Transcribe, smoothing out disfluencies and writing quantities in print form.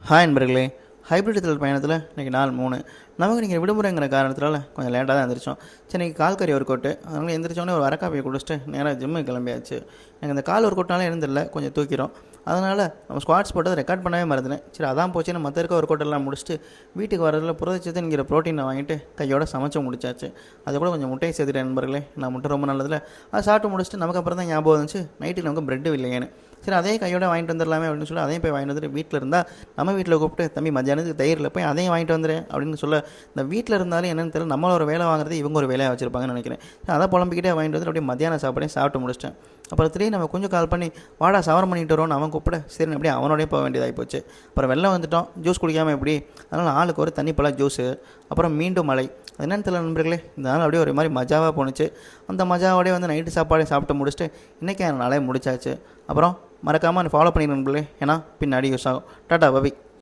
Hi நண்பர்களே. Hybrid தொழில் பயணத்தில் இன்றைக்கி நாள் 3. நமக்கு நீங்கள் விடுமுறைங்கிற காரணத்தினால கொஞ்சம் லேட்டாக தான் எழுந்திரிச்சோம். சரி, இன்றைக்கி கால் கறி ஒர்க் அவுட்டு. அதனால் எழுந்திரிச்சோன்னே ஒரு வரக்காப்பியை குடிச்சிட்டு நேராக ஜிம்முக்கு கிளம்பியாச்சு. எனக்கு இந்த கால் ஒர்க் அவுட்னாலே எழுந்திரல, கொஞ்சம் தூக்கிறோம். அதனால் நம்ம ஸ்குவாட்ஸ் போட்டு ரெக்கார்ட் பண்ணவே மறந்துனேன். சரி, அதான் போச்சுன்னு மற்ற இருக்க ஒர்க் அவுட்டெல்லாம் முடிச்சுட்டு வீட்டுக்கு வரதில் புரதச்சத்துங்கிற ப்ரோட்டீனை வாங்கிட்டு கையோட சமைச்சு முடிச்சாச்சு. அது கூட கொஞ்சம் முட்டையை சேர்த்துட்டேன் நண்பர்களே. நான் முட்டை ரொம்ப நல்லதில்ல. அதை சாப்பிட்டு முடிச்சுட்டு நமக்கு அப்புறம் தான் ஞாபகம் வந்துச்சு நைட்டுக்கு நமக்கு ப்ரெட்டு இல்லையேன்னு. சரி, அதே கையோட வாங்கிட்டு வந்துடலாமே அப்படின்னு சொல்லி அதையும் போய் வாங்கிட்டு வந்துட்டு வீட்டில் இருந்தால் நம்ம வீட்டில் கூப்பிட்டு தம்பி மத்தியானத்துக்கு தயிரில் போய் அதையும் வாங்கிட்டு வந்துடுறேன் அப்படின்னு சொல்ல, இந்த வீட்டில் இருந்தாலும் என்னென்னு தெரியல, நம்மள ஒரு வேலை வாங்குறது இவங்க ஒரு வேலையாக வச்சுருப்பாங்கன்னு நினைக்கிறேன். அதை புலம்பிக்கிட்டே வாங்கிட்டு வந்து அப்படியே மத்தியானம் சாப்பிட்டு முடிச்சிட்டேன். அப்புறம் திடீர்னு நம்ம கொஞ்சம் கால் பண்ணி வாடா சவரம் பண்ணிட்டு வரோன்னு அவன் கூப்பிட, சரி அப்படியே அவனோடய போக வேண்டியதாகி போச்சு. அப்புறம் வெளில வந்துட்டோம், ஜூஸ் குடிக்காமல் எப்படி, அதனால் ஆளுக்கு ஒரு தண்ணி பழம் ஜூஸு. அப்புறம் மீண்டும் மழை. அது என்னென்னு தெரியல நண்பர்களே, இந்த நாள் அப்படியே ஒரு மாதிரி மஜாவாக போணுச்சு. அந்த மஜாவோடய வந்து நைட்டு சாப்பாடு சாப்பிட்டு முடிச்சுட்டு இன்றைக்கி என் நாளே முடிச்சாச்சு. அப்புறம் மறக்காமல் ஃபாலோ பண்ணிடுங்க நண்பர்களே, ஏன்னா பின்னாடி யூஸ் ஆகும். டாட்டா பபி.